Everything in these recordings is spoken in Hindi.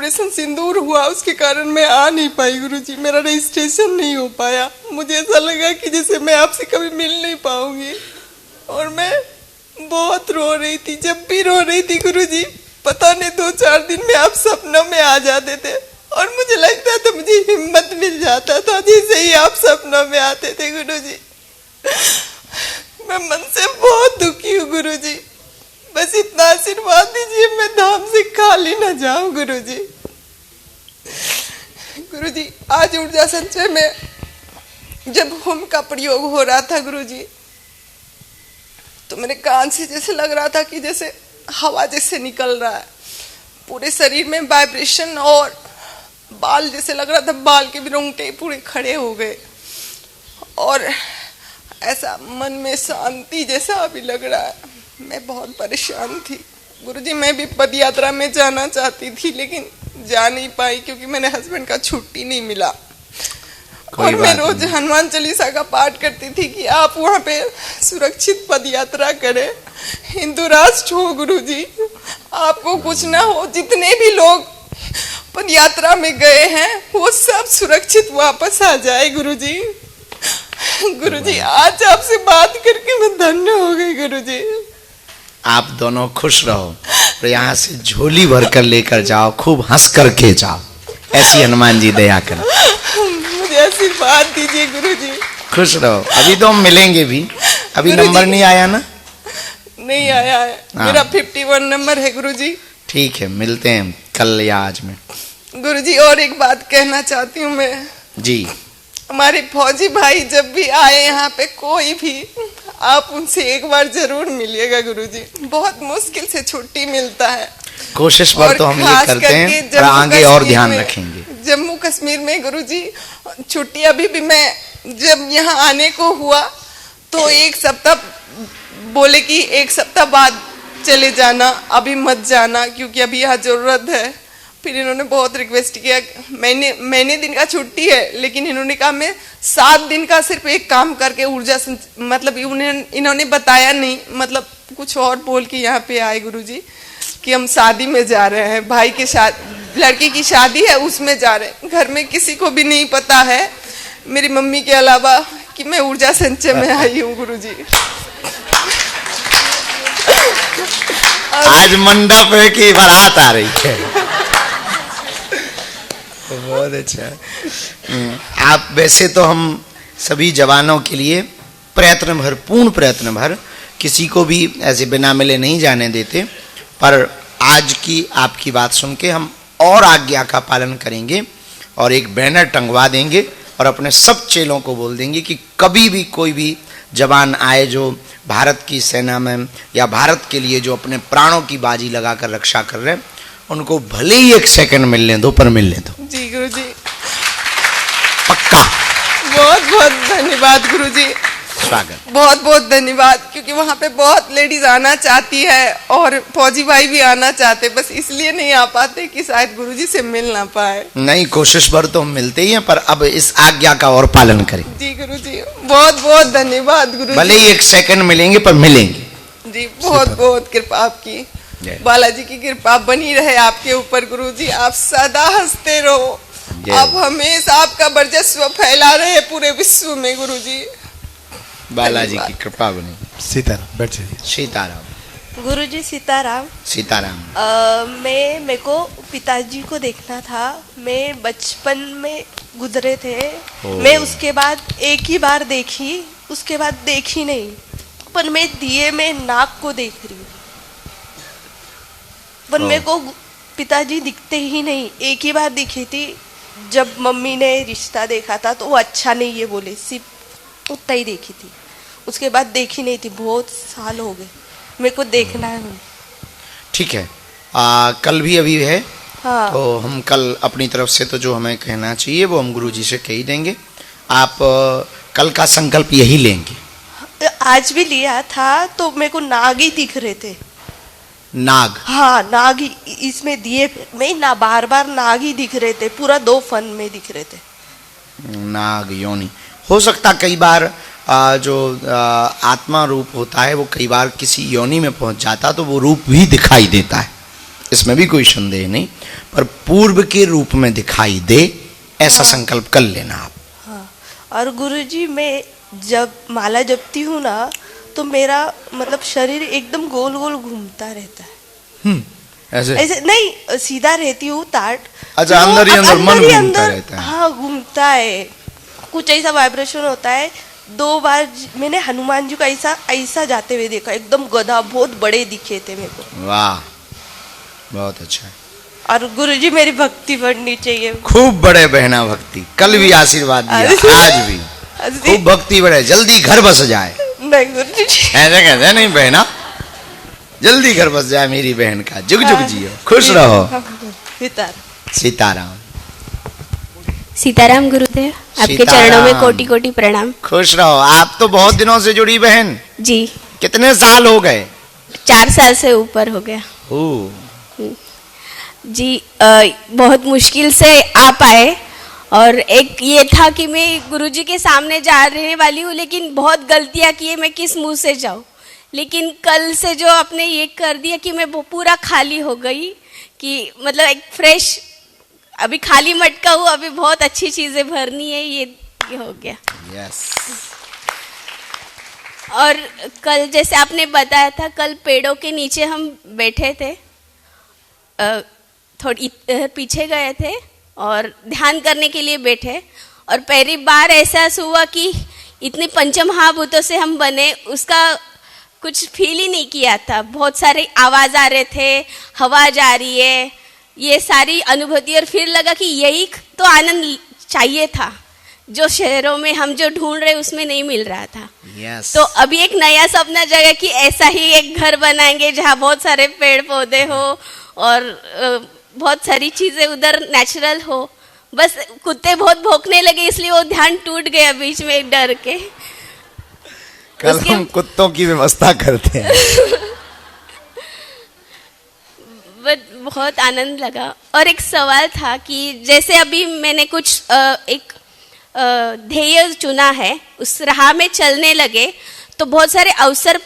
ऑपरेशन सिंदूर हुआ, उसके कारण मैं आ नहीं पाई गुरुजी, मेरा रजिस्ट्रेशन नहीं हो पाया। मुझे ऐसा लगा कि जैसे मैं आपसे कभी मिल नहीं पाऊंगी, और मैं बहुत रो रही थी। जब भी रो रही थी गुरुजी, पता नहीं 2-4 दिन में आप सपनों में आ जाते थे, और मुझे लगता था मुझे हिम्मत मिल जाता था जैसे ही आप सपनों में आते थे गुरुजी। मैं मन से बहुत दुखी हूँ गुरुजी, बस इतना आशीर्वाद दीजिए मैं धाम से खाली न जाऊं गुरुजी। गुरुजी, आज ऊर्जा संचय में जब होम का प्रयोग हो रहा था गुरुजी, तो मेरे कान से जैसे लग रहा था कि जैसे हवा जैसे निकल रहा है, पूरे शरीर में वाइब्रेशन, और बाल जैसे लग रहा था बाल के भी रोंगटे पूरे खड़े हो गए, और ऐसा मन में शांति जैसा अभी लग रहा है। मैं बहुत परेशान थी गुरुजी, मैं भी पद यात्रा में जाना चाहती थी लेकिन जा नहीं पाई क्योंकि मेरे हस्बैंड का छुट्टी नहीं मिला। और मैं रोज हनुमान चालीसा का पाठ करती थी कि आप वहाँ पे सुरक्षित पद यात्रा करें, हिंदू राष्ट्र हो गुरुजी, आपको कुछ ना हो। जितने भी लोग पद यात्रा में गए हैं वो सब सुरक्षित वापस आ जाए गुरुजी। गुरुजी, आज आपसे बात करके मैं धन्य हो गई गुरुजी। आप दोनों खुश रहो और यहाँ से झोली भर कर लेकर जाओ, खूब हंस करके जाओ, ऐसी हनुमान जी दया करें। मुझे आशीर्वाद दीजिए गुरुजी। खुश रहो। अभी तो हम मिलेंगे भी, अभी नंबर नहीं आया ना? नहीं आया है। मेरा 51 नंबर है गुरुजी। ठीक है, मिलते हैं कल या आज में। गुरुजी, और एक बात कहना चाहती हूँ मैं जी। हमारे फौजी भाई जब भी आए यहाँ पे, कोई भी, आप उनसे एक बार जरूर मिलिएगा गुरुजी। बहुत मुश्किल से छुट्टी मिलता है। कोशिश पर तो हम ये करते हैं और आगे और ध्यान रखेंगे। जम्मू कश्मीर में गुरुजी छुट्टी, अभी भी मैं जब यहाँ आने को हुआ तो 1 सप्ताह बोले कि 1 सप्ताह बाद चले जाना, अभी मत जाना क्योंकि अभी यहाँ जरूरत है। फिर इन्होंने बहुत रिक्वेस्ट किया, महीने दिन का छुट्टी है, लेकिन इन्होंने कहा मैं 7 दिन का सिर्फ एक काम करके ऊर्जा, मतलब इन्होंने बताया नहीं, मतलब कुछ और बोल के यहाँ पे आए गुरुजी कि हम शादी में जा रहे हैं, भाई के लड़की की शादी है उसमें जा रहे हैं। घर में किसी को भी नहीं पता है मेरी मम्मी के अलावा कि मैं ऊर्जा संचय में आई हूँ गुरुजी। आज मंडप की बारात आ रही है। बहुत अच्छा। आप वैसे तो हम सभी जवानों के लिए प्रयत्न भर, पूर्ण प्रयत्न भर किसी को भी ऐसे बिना मिले नहीं जाने देते, पर आज की आपकी बात सुन के हम और आज्ञा का पालन करेंगे और एक बैनर टंगवा देंगे और अपने सब चेलों को बोल देंगे कि कभी भी कोई भी जवान आए जो भारत की सेना में या भारत के लिए जो अपने प्राणों की बाजी लगाकर रक्षा कर रहे हैं, उनको भले ही 1 सेकंड मिलने दो, पर मिलने दो। जी गुरुजी, पक्का। बहुत बहुत धन्यवाद गुरुजी। स्वागत। बहुत बहुत धन्यवाद, क्योंकि वहाँ पे बहुत लेडीज आना चाहती है और फौजी भाई भी आना चाहते, बस इसलिए नहीं आ पाते कि शायद गुरुजी से मिल ना पाए। नहीं, कोशिश पर तो हम मिलते ही हैं, पर अब इस आज्ञा का और पालन करें। जी गुरुजी, बहुत बहुत धन्यवाद गुरुजी। भले ही 1 सेकंड मिलेंगे पर मिलेंगे। जी, बहुत बहुत कृपा आपकी, बालाजी की कृपा बनी रहे आपके ऊपर गुरुजी। आप सदा हंसते रहो, आप हमेशा आपका वर्चस्व फैला रहे पूरे विश्व में गुरुजी। बालाजी की कृपा बनी। सीताराम, बैठ जाइए। सीताराम। गुरुजी सीताराम। सीताराम। मेरे को पिताजी को देखना था। मैं बचपन में गुजरे थे, मैं उसके बाद एक ही बार देखी, उसके बाद देखी नहीं, पर मैं दिए में नाक को देख रही हूँ, पर मेरे को पिताजी दिखते ही नहीं। एक ही बार दिखी थी जब मम्मी ने रिश्ता देखा था, तो वो अच्छा नहीं है बोले, सिर्फ उतना ही देखी थी, उसके बाद देखी नहीं थी। बहुत साल हो गए, मेरे को देखना है। ठीक है, कल भी अभी है। हाँ। तो हम कल अपनी तरफ से तो जो हमें कहना चाहिए वो हम गुरुजी से कह ही देंगे। आप कल का संकल्प यही लेंगे। आज भी लिया था तो मेरे को नाग ही दिख रहे थे। नाग? हाँ, नाग ही इसमें दिए में ना, बार बार नाग ही दिख रहे थे, पूरा 2 फन में दिख रहे थे। नाग योनि हो सकता, कई बार जो आत्मा रूप होता है वो कई बार किसी योनि में पहुंच जाता तो वो रूप भी दिखाई देता है, इसमें भी कोई संदेह नहीं। पर पूर्व के रूप में दिखाई दे, ऐसा संकल्प कर लेना आप। हाँ, और गुरुजी मैं जब माला जपती हूँ ना तो मेरा मतलब शरीर एकदम गोल गोल घूमता रहता है। ऐसे ऐसे नहीं, सीधा रहती हूँ ताट। अच्छा, तो अंदर ही अंदर मन ही घूमता अंदर, रहता है। हाँ घूमता है, कुछ ऐसा वाइब्रेशन होता है। 2 बार मैंने हनुमान जी को ऐसा ऐसा जाते हुए देखा, एकदम गधा बहुत बड़े दिखे थे मेरे को। वाह, बहुत अच्छा है। और गुरुजी मेरी भक्ति बढ़नी चाहिए। खूब बड़े बहना भक्ति, कल भी आशीर्वाद दिया, आज भी खूब भक्ति बढ़े, जल्दी घर बस जाए। नहीं गुरुजी, ऐसा कहते हैं नहीं बहना, जल्दी घर बस जाए मेरी बहन का। जुग जुग जियो, खुश रहो। सीताराम। सीताराम गुरुदेव, आपके सीताराम। चरणों में कोटि कोटि प्रणाम। खुश रहो। आप तो बहुत दिनों से जुड़ी बहन, जी, कितने साल हो गए? 4 साल से ऊपर हो गया जी। बहुत मुश्किल से आ पाए, और एक ये था कि मैं गुरुजी के सामने जा रहने वाली हूँ, लेकिन बहुत गलतियाँ किए, मैं किस मुंह से जाऊँ। लेकिन कल से जो आपने ये कर दिया कि मैं पूरा खाली हो गई, कि मतलब एक फ्रेश, अभी खाली मटका हूँ, अभी बहुत अच्छी चीजें भरनी है, ये हो गया। यस। और कल जैसे आपने बताया था, कल पेड़ों के नीचे हम बैठे थे, थोड़ी पीछे गए थे और ध्यान करने के लिए बैठे, और पहली बार एहसास हुआ कि इतने पंचमहाभूतों से हम बने, उसका कुछ फील ही नहीं किया था। बहुत सारे आवाज आ रहे थे, हवा जा रही है, ये सारी अनुभूति, और फिर लगा कि यही तो आनंद चाहिए था, जो शहरों में हम जो ढूंढ रहे उसमें नहीं मिल रहा था। yes. तो अभी एक नया सपना जगा कि ऐसा ही एक घर बनाएंगे जहाँ बहुत सारे पेड़ पौधे हो और बहुत सारी चीजें उधर नेचुरल हो। बस कुत्ते बहुत भौंकने लगे, इसलिए वो ध्यान टूट गया बीच में डर के। कल हम कुत्तों की व्यवस्था करते हैं। बट बहुत आनंद लगा। और एक सवाल था कि जैसे अभी मैंने कुछ एक ध्येय चुना है, उस राह में चलने लगे तो बहुत सारे अवसर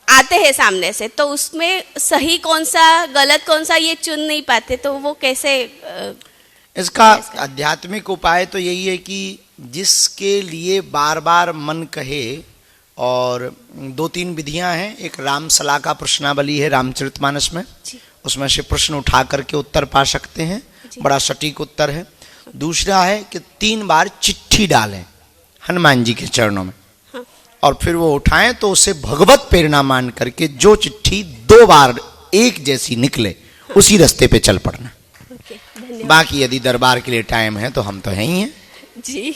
आते हैं सामने से, तो उसमें सही कौन सा गलत कौन सा ये चुन नहीं पाते, तो वो कैसे? इसका आध्यात्मिक उपाय तो यही है कि जिसके लिए बार बार मन कहे, और 2-3 विधियां हैं। एक राम सलाह का प्रश्नावली है रामचरितमानस में, उसमें से प्रश्न उठा करके उत्तर पा सकते हैं, बड़ा सटीक उत्तर है। दूसरा है कि 3 बार चिट्ठी डालें हनुमान जी के चरणों में, और फिर वो उठाएं तो उसे भगवत प्रेरणा मान करके जो चिट्ठी 2 बार एक जैसी निकले उसी रास्ते पे चल पड़ना। बाकी यदि दरबार के लिए टाइम है तो हम तो हैं ही हैं। जी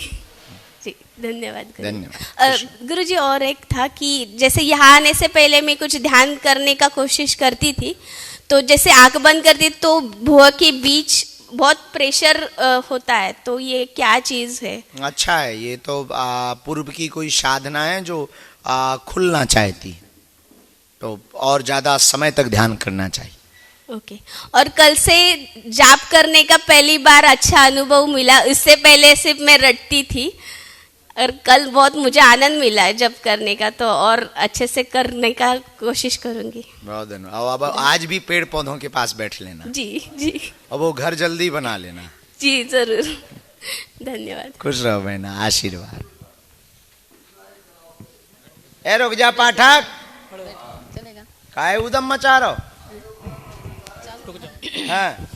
जी, धन्यवाद। धन्यवाद गुरुजी, और एक था कि जैसे यहाँ आने से पहले मैं कुछ ध्यान करने का कोशिश करती थी, तो जैसे आंख बंद करती तो भुआ के बीच बहुत प्रेशर होता है, तो ये क्या चीज है? अच्छा है, ये तो पूर्व की कोई साधना है जो खुलना चाहती, तो और ज्यादा समय तक ध्यान करना चाहिए। ओके। और कल से जाप करने का पहली बार अच्छा अनुभव मिला, इससे पहले सिर्फ मैं रटती थी, और कल बहुत मुझे आनंद मिला है जब करने का, तो और अच्छे से करने का कोशिश करूंगी। बहुत धन्यवाद। अब आज भी पेड़ पौधों के पास बैठ लेना। जी जी। अब वो घर जल्दी बना लेना। जी जरूर। धन्यवाद। खुश रहो बहना, आशीर्वाद। ए रुक जा पाठक, काहे उदम मचा रहो? हाँ।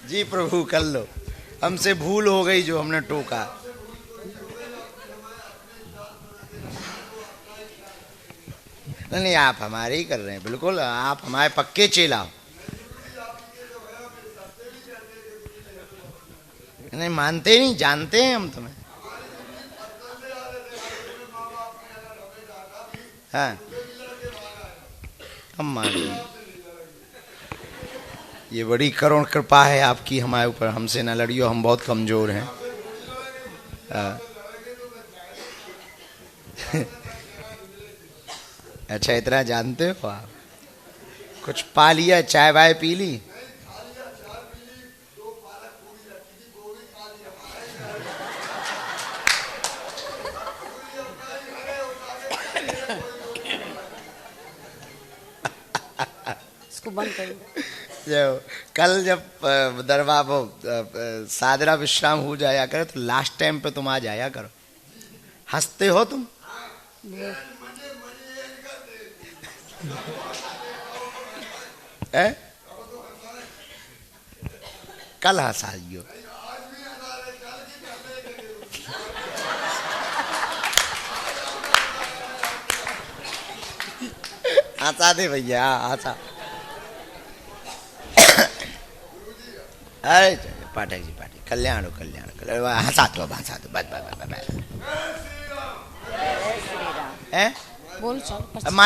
जी प्रभु कर लो, हमसे भूल हो गई जो हमने टोका। नहीं, आप हमारे ही कर रहे हैं, बिल्कुल आप हमारे पक्के चेला हो। नहीं मानते नहीं, जानते हैं हम तुम्हें। हाँ, हम मान रहे हैं। ये बड़ी करुण कृपा है आपकी हमारे ऊपर, हमसे न लड़ियो, हम बहुत कमजोर हैं। अच्छा, इतना जानते हो आप? कुछ पा लिया, चाय वाय पी ली? इसको बंद करो। जो कल जब दरबार वो सादरा विश्राम हो जाया करे तो लास्ट टाइम पे तुम आ जाया करो। हंसते हो तुम? कल हंसाइयो। हंसा दे भैया, हंसा। अरे पाठक जी, पाठक कल्याण हो, कल्याण हंसा दो, हंसा दो, बस बस बस। बोल चल।